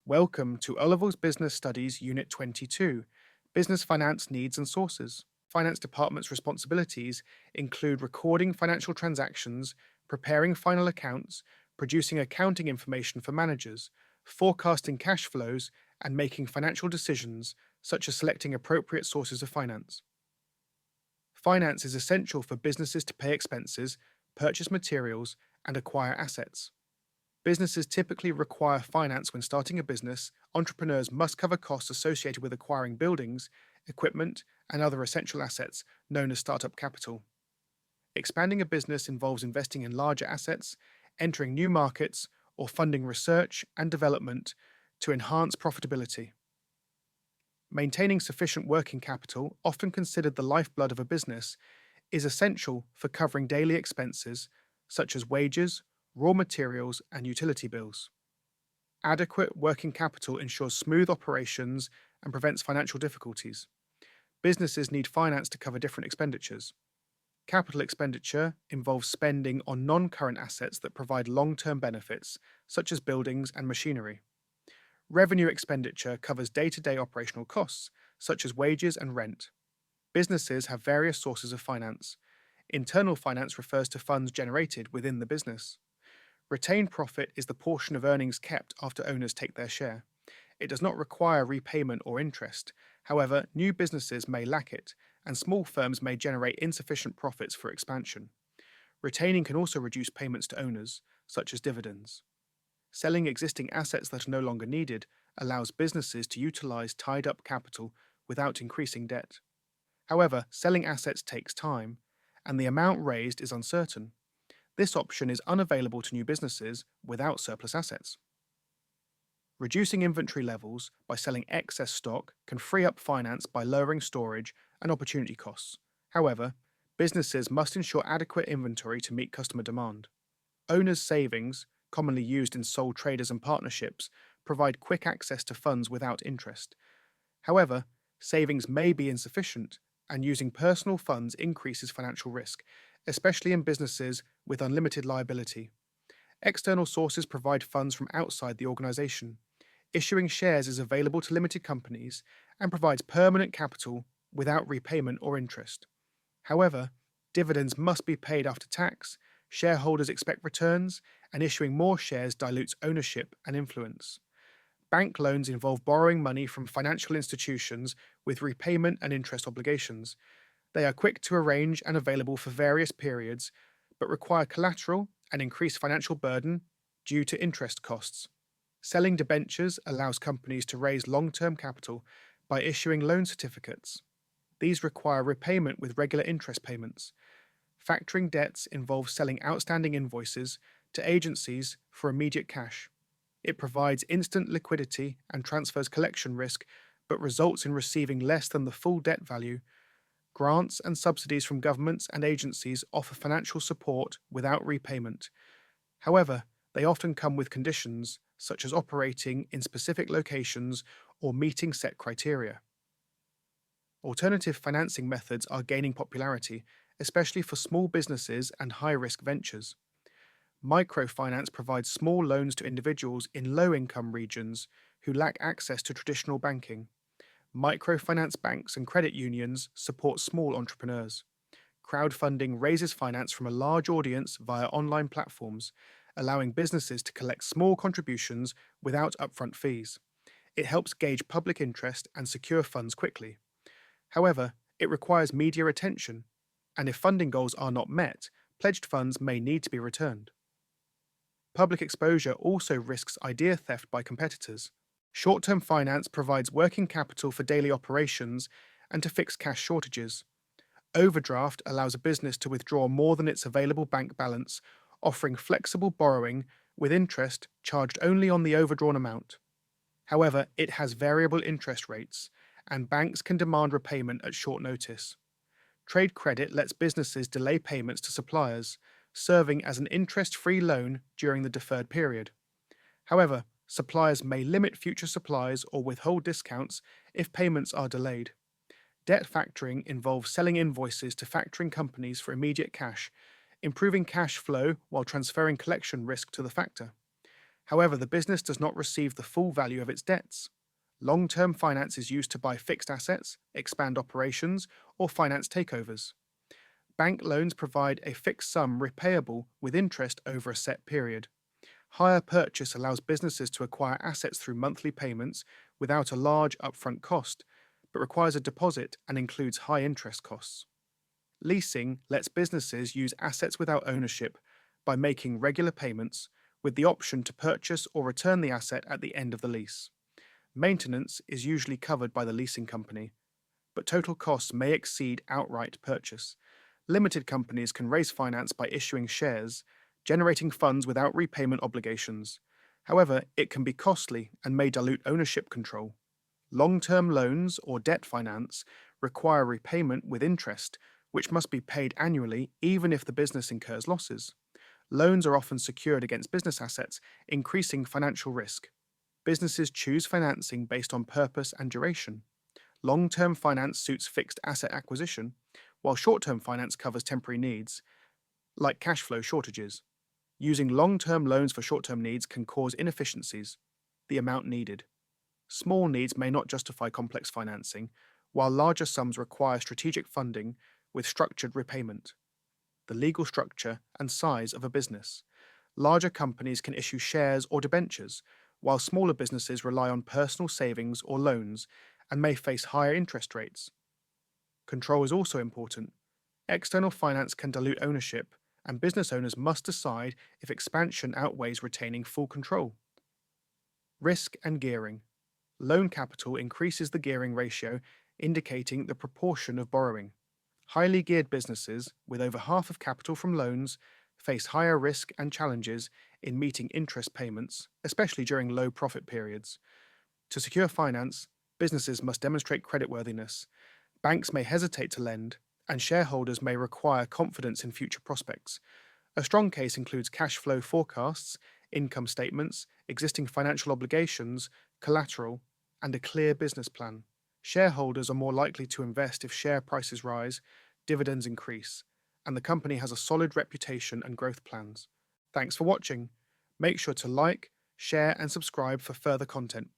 Welcome to OLevels Business Studies Unit 22, Business Finance Needs and Sources. Finance Department's responsibilities include recording financial transactions, preparing final accounts, producing accounting information for managers, forecasting cash flows, and making financial decisions, such as selecting appropriate sources of finance. Finance is essential for businesses to pay expenses, purchase materials, and acquire assets. Businesses typically require finance when starting a business. Entrepreneurs must cover costs associated with acquiring buildings, equipment, and other essential assets known as startup capital. Expanding a business involves investing in larger assets, entering new markets, or funding research and development to enhance profitability. Maintaining sufficient working capital, often considered the lifeblood of a business, is essential for covering daily expenses such as wages, raw materials, and utility bills. Adequate working capital ensures smooth operations and prevents financial difficulties. Businesses need finance to cover different expenditures. Capital expenditure involves spending on non-current assets that provide long-term benefits, such as buildings and machinery. Revenue expenditure covers day-to-day operational costs, such as wages and rent. Businesses have various sources of finance. Internal finance refers to funds generated within the business. Retained profit is the portion of earnings kept after owners take their share. It does not require repayment or interest. However, new businesses may lack it, and small firms may generate insufficient profits for expansion. Retaining can also reduce payments to owners, such as dividends. Selling existing assets that are no longer needed allows businesses to utilize tied-up capital without increasing debt. However, selling assets takes time, and the amount raised is uncertain. This option is unavailable to new businesses without surplus assets. Reducing inventory levels by selling excess stock can free up finance by lowering storage and opportunity costs. However, businesses must ensure adequate inventory to meet customer demand. Owners' savings, commonly used in sole traders and partnerships, provide quick access to funds without interest. However, savings may be insufficient, and using personal funds increases financial risk, especially in businesses with unlimited liability. External sources provide funds from outside the organization. Issuing shares is available to limited companies and provides permanent capital without repayment or interest. However, dividends must be paid after tax, shareholders expect returns, and issuing more shares dilutes ownership and influence. Bank loans involve borrowing money from financial institutions with repayment and interest obligations. They are quick to arrange and available for various periods, but require collateral and increase financial burden due to interest costs. Selling debentures allows companies to raise long-term capital by issuing loan certificates. These require repayment with regular interest payments. Factoring debts involves selling outstanding invoices to agencies for immediate cash. It provides instant liquidity and transfers collection risk, but results in receiving less than the full debt value. Grants and subsidies from governments and agencies offer financial support without repayment. However, they often come with conditions, such as operating in specific locations or meeting set criteria. Alternative financing methods are gaining popularity, especially for small businesses and high-risk ventures. Microfinance provides small loans to individuals in low-income regions who lack access to traditional banking. Microfinance banks and credit unions support small entrepreneurs. Crowdfunding raises finance from a large audience via online platforms, allowing businesses to collect small contributions without upfront fees. It helps gauge public interest and secure funds quickly. However, it requires media attention, and if funding goals are not met, pledged funds may need to be returned. Public exposure also risks idea theft by competitors. Short-term finance provides working capital for daily operations and to fix cash shortages. Overdraft allows a business to withdraw more than its available bank balance, offering flexible borrowing with interest charged only on the overdrawn amount. However, it has variable interest rates, and banks can demand repayment at short notice. Trade credit lets businesses delay payments to suppliers, serving as an interest-free loan during the deferred period. However, suppliers may limit future supplies or withhold discounts if payments are delayed. Debt factoring involves selling invoices to factoring companies for immediate cash, improving cash flow while transferring collection risk to the factor. However, the business does not receive the full value of its debts. Long-term finance is used to buy fixed assets, expand operations, or finance takeovers. Bank loans provide a fixed sum repayable with interest over a set period. Hire purchase allows businesses to acquire assets through monthly payments without a large upfront cost, but requires a deposit and includes high interest costs. Leasing lets businesses use assets without ownership by making regular payments with the option to purchase or return the asset at the end of the lease. Maintenance is usually covered by the leasing company, but total costs may exceed outright purchase. Limited companies can raise finance by issuing shares, generating funds without repayment obligations. However, it can be costly and may dilute ownership control. Long-term loans or debt finance require repayment with interest, which must be paid annually even if the business incurs losses. Loans are often secured against business assets, increasing financial risk. Businesses choose financing based on purpose and duration. Long-term finance suits fixed asset acquisition, while short-term finance covers temporary needs, like cash flow shortages. Using long-term loans for short-term needs can cause inefficiencies. The amount needed. Small needs may not justify complex financing, while larger sums require strategic funding with structured repayment. The legal structure and size of a business. Larger companies can issue shares or debentures, while smaller businesses rely on personal savings or loans and may face higher interest rates. Control is also important. External finance can dilute ownership, and business owners must decide if expansion outweighs retaining full control. Risk and gearing. Loan capital increases the gearing ratio, indicating the proportion of borrowing. Highly geared businesses, with over half of capital from loans, face higher risk and challenges in meeting interest payments, especially during low profit periods. To secure finance, businesses must demonstrate creditworthiness. Banks may hesitate to lend, and shareholders may require confidence in future prospects. A strong case includes cash flow forecasts, income statements, existing financial obligations, collateral, and a clear business plan. Shareholders are more likely to invest if share prices rise, dividends increase, and the company has a solid reputation and growth plans. Thanks for watching. Make sure to like, share, and subscribe for further content.